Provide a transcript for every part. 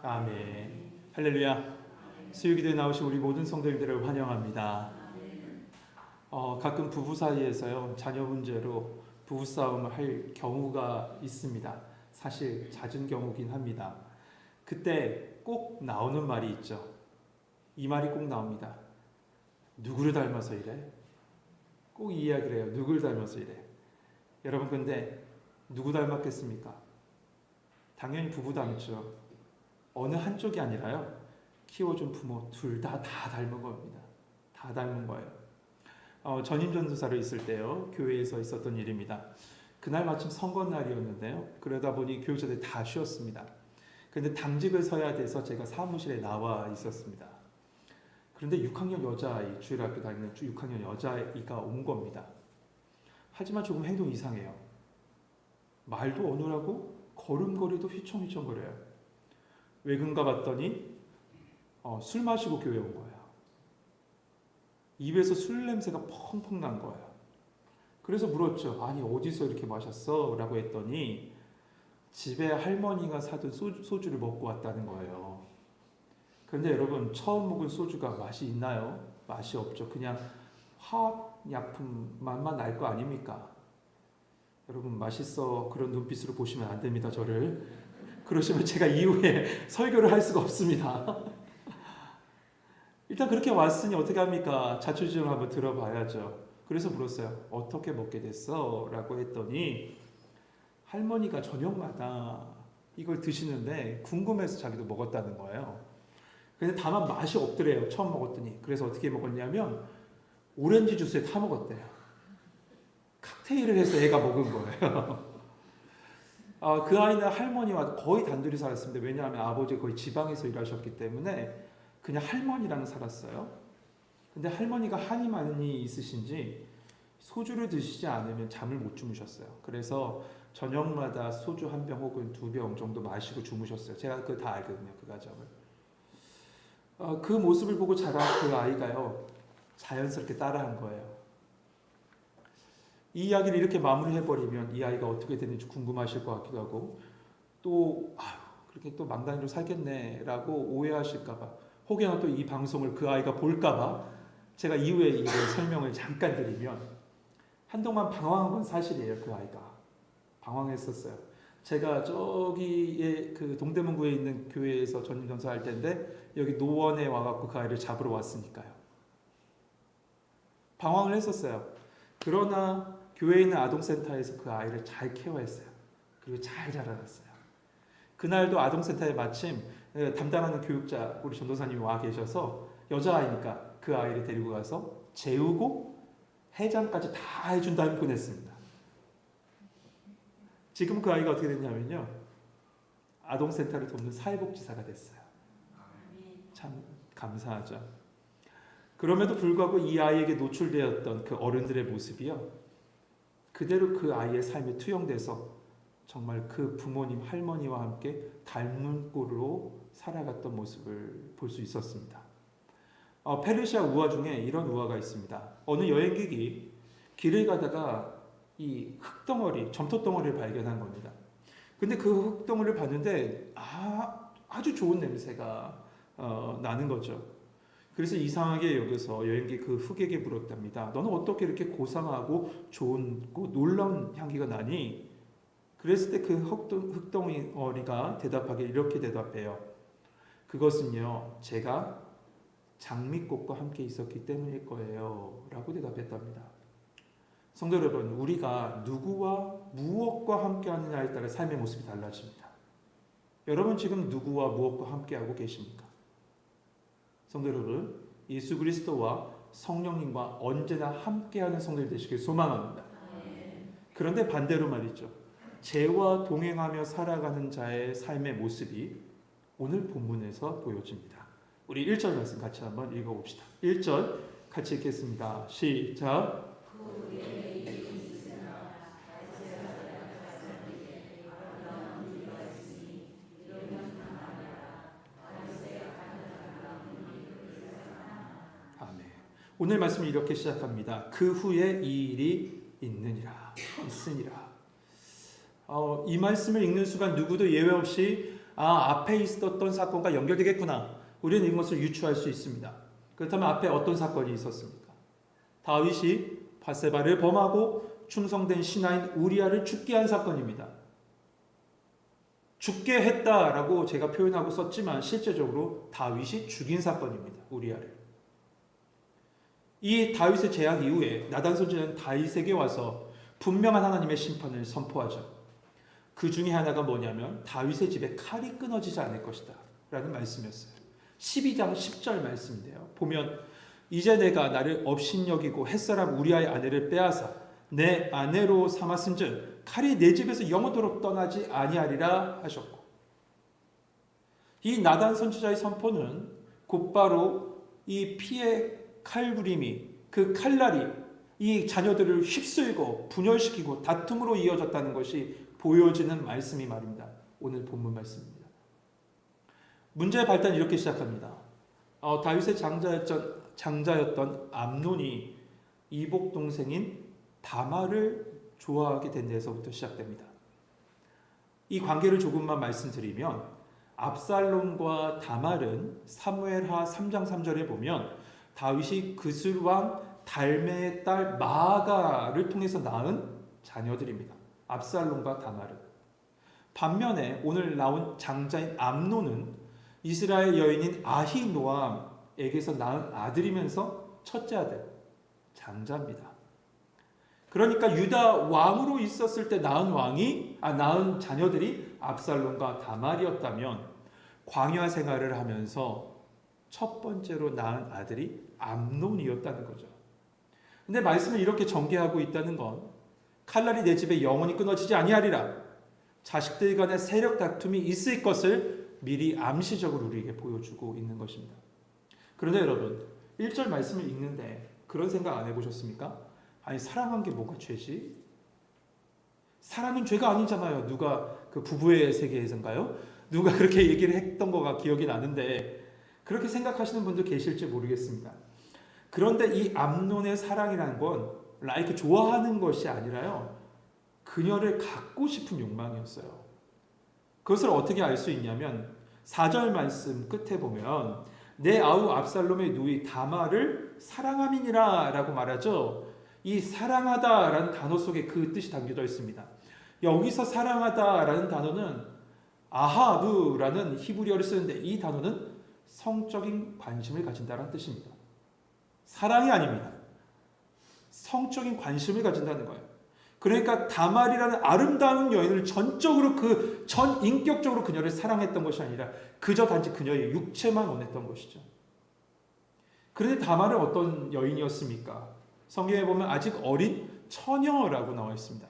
아멘. 할렐루야. 수요기도에 나오신 우리 모든 성도님들을 환영합니다. 가끔 부부 사이에서요, 자녀 문제로 부부싸움을 할 경우가 있습니다. 사실 잦은 경우긴 합니다. 그때 꼭 나오는 말이 있죠. 이 말이 꼭 나옵니다. 누구를 닮아서 이래? 꼭 이 이야기를 해요. 누구를 닮아서 이래? 여러분, 근데 누구 닮았겠습니까? 당연히 부부 닮죠. 어느 한쪽이 아니라요, 키워준 부모 둘 다 닮은 겁니다. 다 닮은 거예요. 전임 전도사로 있을 때요, 교회에서 있었던 일입니다. 그날 마침 선거날이었는데요, 그러다 보니 교육자들이 다 쉬었습니다. 그런데 당직을 서야 돼서 제가 사무실에 나와 있었습니다. 그런데 6학년 여자아이, 주일학교 다니는 6학년 여자아이가 온 겁니다. 하지만 조금 행동이 이상해요. 말도 어눌하고 걸음걸이도 휘청휘청거려요. 왜 그런가 봤더니 술 마시고 교회에 온 거예요. 입에서 술 냄새가 펑펑 난 거예요. 그래서 물었죠. 아니, 어디서 이렇게 마셨어? 라고 했더니 집에 할머니가 사둔 소주를 먹고 왔다는 거예요. 그런데 여러분, 처음 먹은 소주가 맛이 있나요? 맛이 없죠. 그냥 화학약품 맛만 날 거 아닙니까? 여러분, 맛있어 그런 눈빛으로 보시면 안 됩니다, 저를. 그러시면 제가 이후에 설교를 할 수가 없습니다. 일단 그렇게 왔으니 어떻게 합니까? 자초지종을 한번 들어봐야죠. 그래서 물었어요. 어떻게 먹게 됐어? 라고 했더니 할머니가 저녁마다 이걸 드시는데 궁금해서 자기도 먹었다는 거예요. 근데 다만 맛이 없더래요. 처음 먹었더니. 그래서 어떻게 먹었냐면 오렌지 주스에 타 먹었대요. 칵테일을 해서 애가 먹은 거예요. 그 아이는 할머니와 거의 단둘이 살았습니다. 왜냐하면 아버지가 거의 지방에서 일하셨기 때문에 그냥 할머니랑 살았어요. 근데 할머니가 한이 많이 있으신지 소주를 드시지 않으면 잠을 못 주무셨어요. 그래서 저녁마다 소주 한 병 혹은 2병 정도 마시고 주무셨어요. 제가 그거 다 알거든요, 그 과정을. 그 모습을 보고 자란 그 아이가요, 자연스럽게 따라한 거예요. 이 이야기를 이렇게 마무리해버리면 이 아이가 어떻게 되는지 궁금하실 것 같기도 하고, 또 그렇게 또 망나니로 살겠네라고 오해하실까봐, 혹여나 또 이 방송을 그 아이가 볼까봐 제가 이후에 이걸 설명을 잠깐 드리면, 한동안 방황한 건 사실이에요. 그 아이가 방황했었어요. 제가 저기에 그 동대문구에 있는 교회에서 전임 전사할 때인데 여기 노원에 와갖고 그 아이를 잡으러 왔으니까요. 방황을 했었어요. 그러나 교회에 있는 아동센터에서 그 아이를 잘 케어했어요. 그리고 잘 자라났어요. 그날도 아동센터에 마침 담당하는 교육자 우리 전도사님이 와 계셔서 여자아이니까 그 아이를 데리고 가서 재우고 해장까지 다 해준 다음에 보냈습니다. 지금 그 아이가 어떻게 됐냐면요, 아동센터를 돕는 사회복지사가 됐어요. 참 감사하죠. 그럼에도 불구하고 이 아이에게 노출되었던 그 어른들의 모습이요, 그대로 그 아이의 삶에 투영돼서 정말 그 부모님, 할머니와 함께 닮은 꼴로 살아갔던 모습을 볼 수 있었습니다. 페르시아 우화 중에 이런 우화가 있습니다. 어느 여행객이 길을 가다가 이 흙덩어리, 점토덩어리를 발견한 겁니다. 근데 그 흙덩어리를 봤는데 아주 좋은 냄새가 나는 거죠. 그래서 이상하게 여기서 여행객이 그 흙에게 물었답니다. 너는 어떻게 이렇게 고상하고 좋은 놀라운 향기가 나니? 그랬을 때 그 흙덩어리가 대답하게 이렇게 대답해요. 그것은요, 제가 장미꽃과 함께 있었기 때문일 거예요 라고 대답했답니다. 성도 여러분, 우리가 누구와 무엇과 함께 하느냐에 따라 삶의 모습이 달라집니다. 여러분, 지금 누구와 무엇과 함께하고 계십니까? 성도 여러분, 예수 그리스도와 성령님과 언제나 함께하는 성도들 되시길 소망합니다. 그런데 반대로 말이죠, 죄와 동행하며 살아가는 자의 삶의 모습이 오늘 본문에서 보여집니다. 우리 1절 말씀 같이 한번 읽어봅시다. 1절 같이 읽겠습니다. 시작. 오늘 말씀을 이렇게 시작합니다. 그 후에 이 일이 있으니라. 이 말씀을 읽는 순간 누구도 예외 없이 앞에 있었던 사건과 연결되겠구나. 우리는 이것을 유추할 수 있습니다. 그렇다면 앞에 어떤 사건이 있었습니까? 다윗이 밧세바를 범하고 충성된 신하인 우리아를 죽게 한 사건입니다. 죽게 했다라고 제가 표현하고 썼지만 실제적으로 다윗이 죽인 사건입니다. 우리아를. 이 다윗의 재앙 이후에 나단 선지자는 다윗에게 와서 분명한 하나님의 심판을 선포하죠. 그 중에 하나가 뭐냐면 다윗의 집에 칼이 끊어지지 않을 것이다 라는 말씀이었어요. 12장 10절 말씀인데요. 보면 이제 내가 나를 업신여기고 햇사람 우리아의 아내를 빼앗아 내 아내로 삼았은즉 칼이 내 집에서 영원토록 떠나지 아니하리라 하셨고, 이 나단 선지자의 선포는 곧바로 이 피의 칼부림이, 그 칼날이 이 자녀들을 휩쓸고 분열시키고 다툼으로 이어졌다는 것이 보여지는 말씀이 말입니다. 오늘 본문 말씀입니다. 문제의 발단이 이렇게 시작합니다. 다윗의 장자였던 암논이 이복 동생인 다말을 좋아하게 된 데서부터 시작됩니다. 이 관계를 조금만 말씀드리면 압살롬과 다말은 사무엘하 3장 3절에 보면 다윗이 그술왕 달메의 딸 마아가를 통해서 낳은 자녀들입니다. 압살롬과 다말은. 반면에 오늘 나온 장자인 암논은 이스라엘 여인인 아히노암에게서 낳은 아들이면서 첫째 아들, 장자입니다. 그러니까 유다 왕으로 있었을 때 낳은 자녀들이 압살롬과 다말이었다면 광야 생활을 하면서 첫 번째로 낳은 아들이 암논이었다는 거죠. 근데 말씀을 이렇게 전개하고 있다는 건 칼날이 내 집에 영원히 끊어지지 아니하리라, 자식들 간의 세력 다툼이 있을 것을 미리 암시적으로 우리에게 보여주고 있는 것입니다. 그런데 여러분, 1절 말씀을 읽는데 그런 생각 안 해보셨습니까? 아니, 사랑한 게 뭐가 죄지? 사랑은 죄가 아니잖아요. 누가 그 부부의 세계에서인가요? 누가 그렇게 얘기를 했던 거가 기억이 나는데 그렇게 생각하시는 분도 계실지 모르겠습니다. 그런데 이 암논의 사랑이라는 건 라이크 좋아하는 것이 아니라요, 그녀를 갖고 싶은 욕망이었어요. 그것을 어떻게 알 수 있냐면 4절 말씀 끝에 보면 내 아우 압살롬의 누이 다말을 사랑함이니라 라고 말하죠. 이 사랑하다라는 단어 속에 그 뜻이 담겨져 있습니다. 여기서 사랑하다라는 단어는 아하브라는 히브리어를 쓰는데 이 단어는 성적인 관심을 가진다는 뜻입니다. 사랑이 아닙니다. 성적인 관심을 가진다는 거예요. 그러니까 다말이라는 아름다운 여인을 인격적으로 그녀를 사랑했던 것이 아니라 그저 단지 그녀의 육체만 원했던 것이죠. 그런데 다말은 어떤 여인이었습니까? 성경에 보면 아직 어린 처녀라고 나와 있습니다.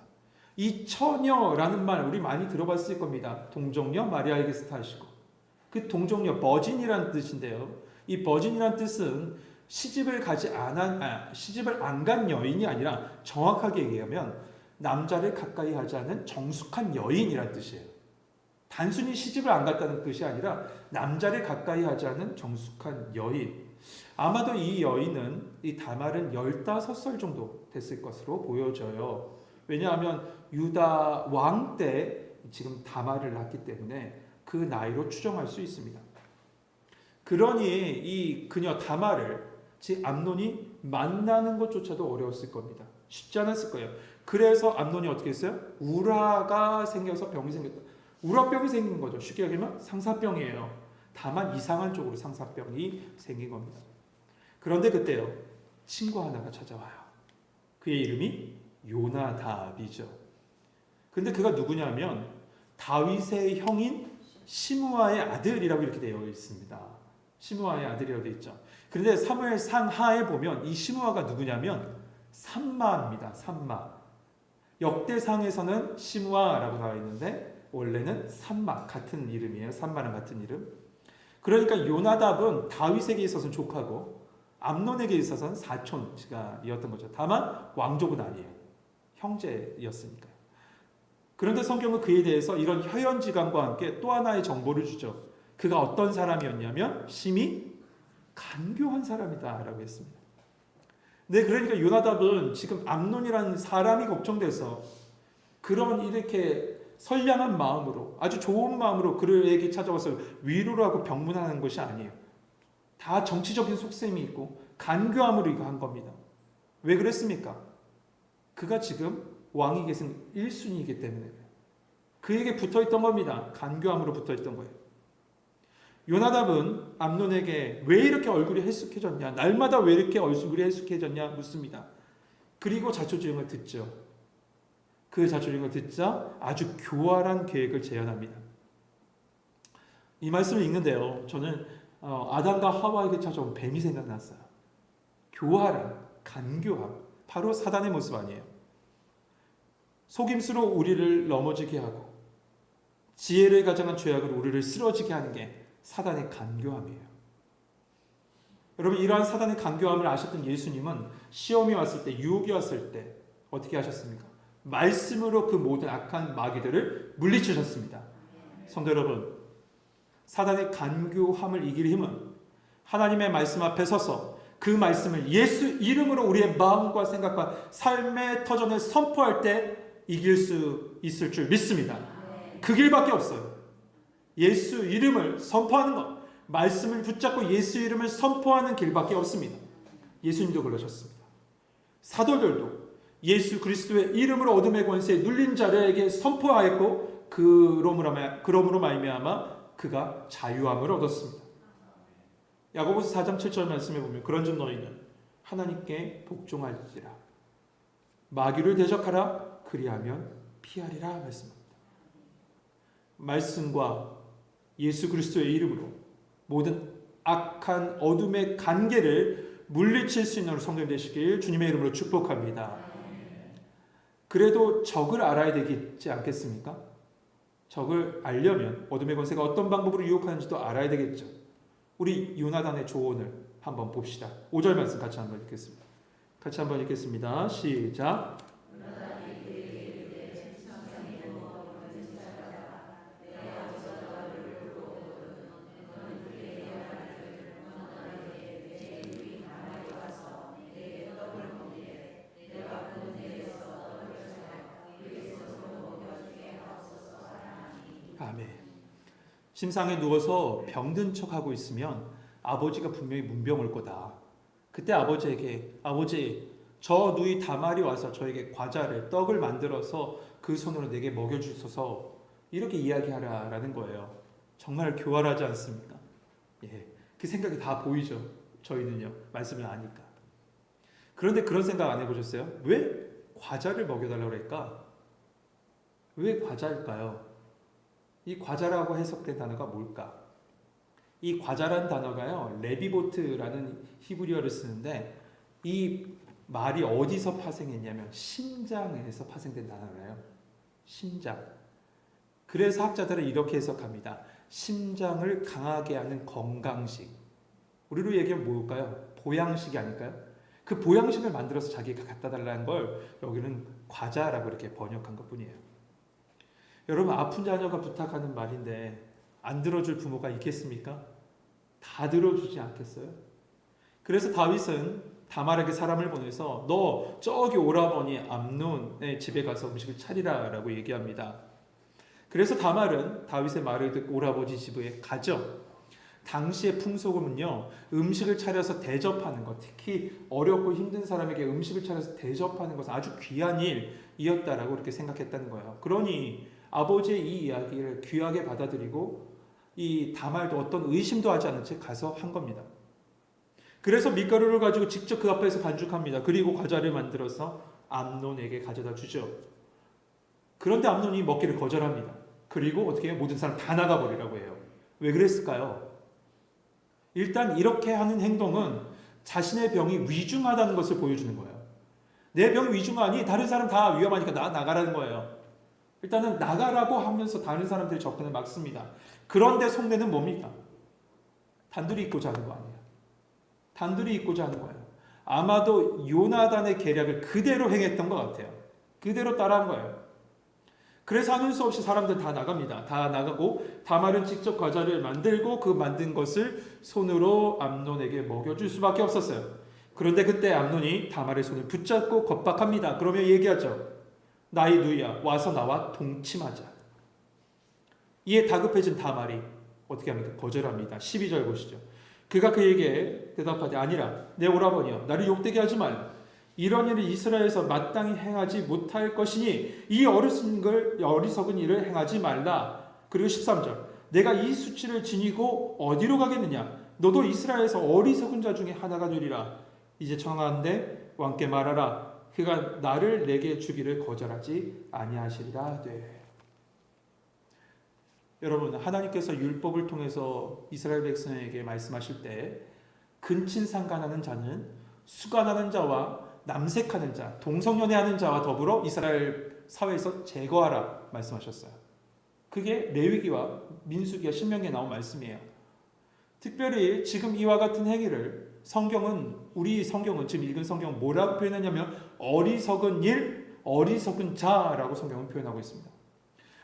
이 처녀라는 말 우리 많이 들어봤을 겁니다. 동정녀 마리아에게서 타시고, 그 동정녀 버진이라는 뜻인데요. 이 버진이라는 뜻은 시집을 안 간 여인이 아니라 정확하게 얘기하면 남자를 가까이 하지 않은 정숙한 여인이라는 뜻이에요. 단순히 시집을 안 갔다는 뜻이 아니라 남자를 가까이 하지 않은 정숙한 여인. 아마도 이 여인은, 이 다말은 15살 정도 됐을 것으로 보여져요. 왜냐하면 유다 왕 때 지금 다말을 낳기 때문에 그 나이로 추정할 수 있습니다. 그러니 이 그녀 다말을 암논이 만나는 것조차도 어려웠을 겁니다. 쉽지 않았을 거예요. 그래서 암논이 어떻게 했어요? 우라가 생겨서 병이 생겼다. 우라병이 생긴 거죠. 쉽게 얘기하면 상사병이에요. 다만 이상한 쪽으로 상사병이 생긴 겁니다. 그런데 그때요, 친구 하나가 찾아와요. 그의 이름이 요나답이죠. 근데 그가 누구냐면 다윗의 형인 시므아의 아들이라고 이렇게 되어 있습니다. 시므아의 아들이라고 되어 있죠. 그런데 사무엘 상하에 보면 이 시므아가 누구냐면 삼마입니다. 삼마. 역대상에서는 시므아라고 나와 있는데 원래는 삼마, 같은 이름이에요. 삼마랑 같은 이름. 그러니까 요나답은 다윗에게 있어서는 조카고 암논에게 있어서는 사촌이었던 거죠. 다만 왕족은 아니에요. 형제였으니까요. 그런데 성경은 그에 대해서 이런 혈연지간과 함께 또 하나의 정보를 주죠. 그가 어떤 사람이었냐면 심히 간교한 사람이다라고 했습니다. 네, 그러니까 요나답은 지금 암논이라는 사람이 걱정돼서 그런 이렇게 선량한 마음으로 아주 좋은 마음으로 그에게 찾아와서 위로를 하고 병문안하는 것이 아니에요. 다 정치적인 속셈이 있고 간교함으로 이거 한 겁니다. 왜 그랬습니까? 그가 지금 왕위 계승 1순위이기 때문에 그에게 붙어있던 겁니다. 간교함으로 붙어있던 거예요. 요나답은 암논에게 왜 이렇게 얼굴이 헬쑥해졌냐, 날마다 왜 이렇게 얼굴이 헬쑥해졌냐 묻습니다. 그리고 자초지종을 듣죠. 그 자초지종을 듣자 아주 교활한 계획을 제안합니다. 이 말씀을 읽는데요, 저는 아담과 하와에게 찾아온 뱀이 생각났어요. 교활한, 간교함, 바로 사단의 모습 아니에요. 속임수로 우리를 넘어지게 하고 지혜를 가장한 죄악으로 우리를 쓰러지게 하는 게 사단의 간교함이에요. 여러분, 이러한 사단의 간교함을 아셨던 예수님은 시험이 왔을 때, 유혹이 왔을 때 어떻게 하셨습니까? 말씀으로 그 모든 악한 마귀들을 물리치셨습니다. 성도 여러분, 사단의 간교함을 이길 힘은 하나님의 말씀 앞에 서서 그 말씀을 예수 이름으로 우리의 마음과 생각과 삶의 터전을 선포할 때 이길 수 있을 줄 믿습니다. 그 길밖에 없어요. 예수 이름을 선포하는 것, 말씀을 붙잡고 예수 이름을 선포하는 길밖에 없습니다. 예수님도 그러셨습니다. 사도들도 예수 그리스도의 이름으로 어둠의 권세에 눌린 자들에게 선포하였고 그러므로 말미암아 그가 자유함을 얻었습니다. 야고보서 4장 7절 말씀에 보면 그런즉 너희는 하나님께 복종할지라 마귀를 대적하라 그리하면 피하리라 말씀합니다. 말씀과 예수 그리스도의 이름으로 모든 악한 어둠의 관계를 물리칠 수 있는 성도님 되시길 주님의 이름으로 축복합니다. 그래도 적을 알아야 되겠지 않겠습니까? 적을 알려면 어둠의 권세가 어떤 방법으로 유혹하는지도 알아야 되겠죠. 우리 요나단의 조언을 한번 봅시다. 5절 말씀 같이 한번 읽겠습니다. 같이 한번 읽겠습니다. 시작. 아멘. 침상에 누워서 병든 척하고 있으면 아버지가 분명히 문병 올 거다. 그때 아버지에게 아버지 저 누이 다말이 와서 저에게 과자를 떡을 만들어서 그 손으로 내게 먹여주소서 이렇게 이야기하라라는 거예요. 정말 교활하지 않습니까? 예, 그 생각이 다 보이죠. 저희는요 말씀을 아니까. 그런데 그런 생각 안 해보셨어요? 왜 과자를 먹여달라고 그럴까? 왜 과자일까요? 이 과자라고 해석된 단어가 뭘까? 이 과자라는 단어가요, 레비보트라는 히브리어를 쓰는데 이 말이 어디서 파생했냐면 심장에서 파생된 단어예요. 심장. 그래서 학자들은 이렇게 해석합니다. 심장을 강하게 하는 건강식. 우리로 얘기하면 뭘까요? 보양식이 아닐까요? 그 보양식을 만들어서 자기가 갖다 달라는 걸 여기는 과자라고 이렇게 번역한 것뿐이에요. 여러분, 아픈 자녀가 부탁하는 말인데 안 들어줄 부모가 있겠습니까? 다 들어주지 않겠어요? 그래서 다윗은 다말에게 사람을 보내서 너 저기 오라버니 암논의 집에 가서 음식을 차리라 라고 얘기합니다. 그래서 다말은 다윗의 말을 듣고 오라버니 집에 가죠. 당시의 풍속은요, 음식을 차려서 대접하는 것, 특히 어렵고 힘든 사람에게 음식을 차려서 대접하는 것은 아주 귀한 일이었다라고 이렇게 생각했다는 거예요. 그러니 아버지의 이 이야기를 귀하게 받아들이고 이 다말도 어떤 의심도 하지 않은 채 가서 한 겁니다. 그래서 밀가루를 가지고 직접 그 앞에서 반죽합니다. 그리고 과자를 만들어서 암논에게 가져다 주죠. 그런데 암논이 먹기를 거절합니다. 그리고 어떻게 해요? 모든 사람 다 나가버리라고 해요. 왜 그랬을까요? 일단 이렇게 하는 행동은 자신의 병이 위중하다는 것을 보여주는 거예요. 내 병이 위중하니 다른 사람 다 위험하니까 나가라는 거예요. 일단은 나가라고 하면서 다른 사람들의 접근을 막습니다. 그런데 속내는 뭡니까? 단둘이 있고자 하는 거 아니에요. 단둘이 있고자 하는 거예요. 아마도 요나단의 계략을 그대로 행했던 것 같아요. 그대로 따라한 거예요. 그래서 하는 수 없이 사람들 다 나갑니다. 다 나가고 다말은 직접 과자를 만들고 그 만든 것을 손으로 암논에게 먹여줄 수밖에 없었어요. 그런데 그때 암논이 다말의 손을 붙잡고 겁박합니다. 그러면 얘기하죠. 나의 누이야, 와서 나와 동침하자. 이에 다급해진 다말이 어떻게 합니까? 거절합니다. 12절 보시죠. 그가 그에게 대답하되 아니라 내 오라버니여 나를 욕되게 하지 말라. 이런 일을 이스라엘에서 마땅히 행하지 못할 것이니 이 어리석은 일을 행하지 말라. 그리고 13절 내가 이 수치를 지니고 어디로 가겠느냐? 너도 이스라엘에서 어리석은 자 중에 하나가 되리라. 이제 청하건대 왕께 말하라. 그가 나를 내게 주기를 거절하지 아니하시리라 하되. 여러분, 하나님께서 율법을 통해서 이스라엘 백성에게 말씀하실 때 근친상간하는 자는 수간하는 자와 남색하는 자, 동성연애하는 자와 더불어 이스라엘 사회에서 제거하라 말씀하셨어요. 그게 레위기와 민수기와 신명기에 나온 말씀이에요. 특별히 지금 이와 같은 행위를 우리 성경은 지금 읽은 성경은 뭐라고 표현하냐면 어리석은 일, 어리석은 자라고 성경은 표현하고 있습니다.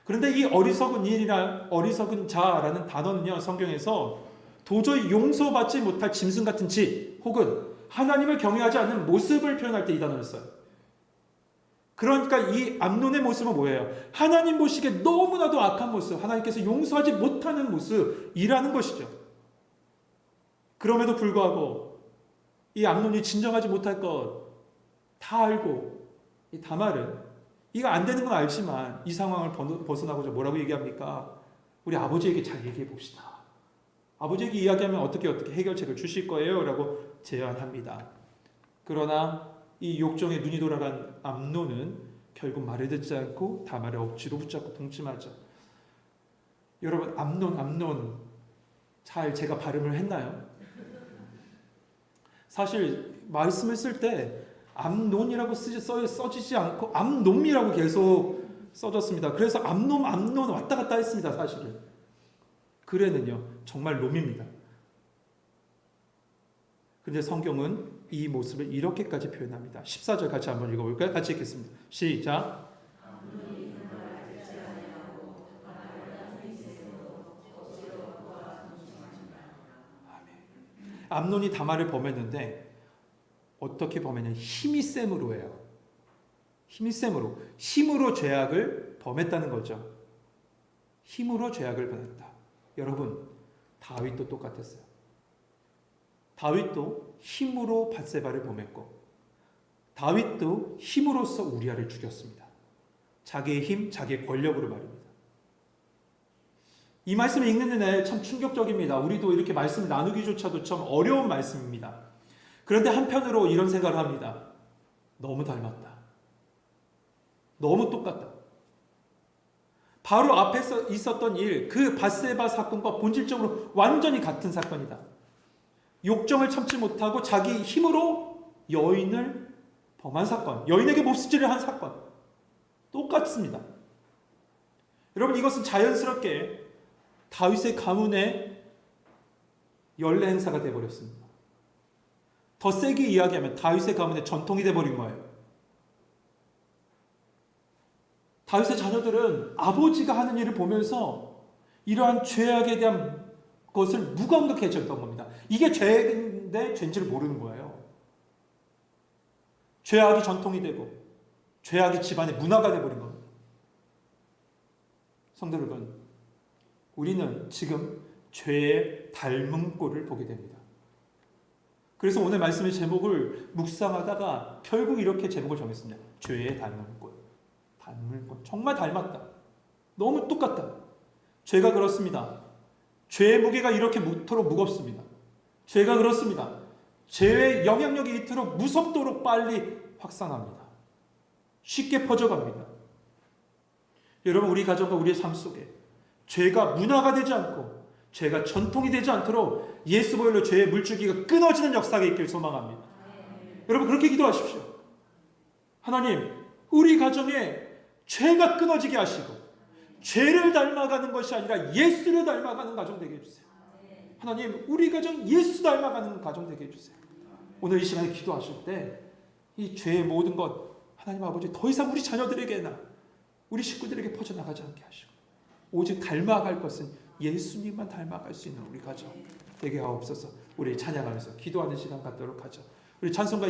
그런데 이 어리석은 일이나 어리석은 자라는 단어는요, 성경에서 도저히 용서받지 못할 짐승 같은 짓 혹은 하나님을 경외하지 않는 모습을 표현할 때 이 단어를 써요. 그러니까 이 암논의 모습은 뭐예요? 하나님 보시기에 너무나도 악한 모습, 하나님께서 용서하지 못하는 모습이라는 것이죠. 그럼에도 불구하고 이 암논이 진정하지 못할 것 다 알고 이 다말은 이거 안 되는 건 알지만 이 상황을 벗어나고자 뭐라고 얘기합니까? 우리 아버지에게 잘 얘기해 봅시다. 아버지에게 이야기하면 어떻게 해결책을 주실 거예요? 라고 제안합니다. 그러나 이 욕정에 눈이 돌아간 암논은 결국 말을 듣지 않고 다말의 억지로 붙잡고 동침하죠. 여러분, 암논 잘 제가 발음을 했나요? 사실 말씀을 쓸 때 암논이라고 써지지 않고 암놈이라고 계속 써졌습니다. 그래서 암놈 왔다 갔다 했습니다. 사실은 글에는요 정말 놈입니다. 근데 성경은 이 모습을 이렇게까지 표현합니다. 14절 같이 한번 읽어볼까요? 같이 읽겠습니다. 시작. 암논이 다말을 범했는데 어떻게 범했냐? 힘이 셈으로 해요. 힘으로 죄악을 범했다는 거죠. 힘으로 죄악을 범했다. 여러분, 다윗도 똑같았어요. 다윗도 힘으로 밧세바를 범했고 다윗도 힘으로써 우리아를 죽였습니다. 자기의 힘, 자기의 권력으로 말입니다. 이 말씀을 읽는 내내 참 충격적입니다. 우리도 이렇게 말씀 나누기조차도 참 어려운 말씀입니다. 그런데 한편으로 이런 생각을 합니다. 너무 닮았다. 너무 똑같다. 바로 앞에서 있었던 일, 그 밧세바 사건과 본질적으로 완전히 같은 사건이다. 욕정을 참지 못하고 자기 힘으로 여인을 범한 사건, 여인에게 몹쓸질을 한 사건, 똑같습니다. 여러분, 이것은 자연스럽게 다윗의 가문의 연례 행사가 되어버렸습니다. 더 세게 이야기하면 다윗의 가문의 전통이 되어버린 거예요. 다윗의 자녀들은 아버지가 하는 일을 보면서 이러한 죄악에 대한 것을 무감각해졌던 겁니다. 이게 죄인데 죄인지를 모르는 거예요. 죄악이 전통이 되고 죄악이 집안의 문화가 되어버린 겁니다. 성도 여러분, 우리는 지금 죄의 닮은 꼴을 보게 됩니다. 그래서 오늘 말씀의 제목을 묵상하다가 결국 이렇게 제목을 정했습니다. 죄의 닮은 꼴. 닮은 꼴. 정말 닮았다. 너무 똑같다. 죄가 그렇습니다. 죄의 무게가 이렇게 무토록 무겁습니다. 죄가 그렇습니다. 죄의 영향력이 이토록 무섭도록 빨리 확산합니다. 쉽게 퍼져갑니다. 여러분, 우리 가정과 우리의 삶 속에 죄가 문화가 되지 않고 죄가 전통이 되지 않도록 예수 보혈로 죄의 물줄기가 끊어지는 역사가 있길 소망합니다. 여러분, 그렇게 기도하십시오. 하나님, 우리 가정에 죄가 끊어지게 하시고 죄를 닮아가는 것이 아니라 예수를 닮아가는 가정 되게 해주세요. 하나님, 우리 가정 예수 닮아가는 가정 되게 해주세요. 오늘 이 시간에 기도하실 때 이 죄의 모든 것 하나님 아버지 더 이상 우리 자녀들에게나 우리 식구들에게 퍼져나가지 않게 하시고 오직 닮아갈 것은 예수님만 닮아갈 수 있는 우리 가정 되게 하옵소서. 우리 찬양하면서 기도하는 시간 갖도록 하죠. 우리 찬송가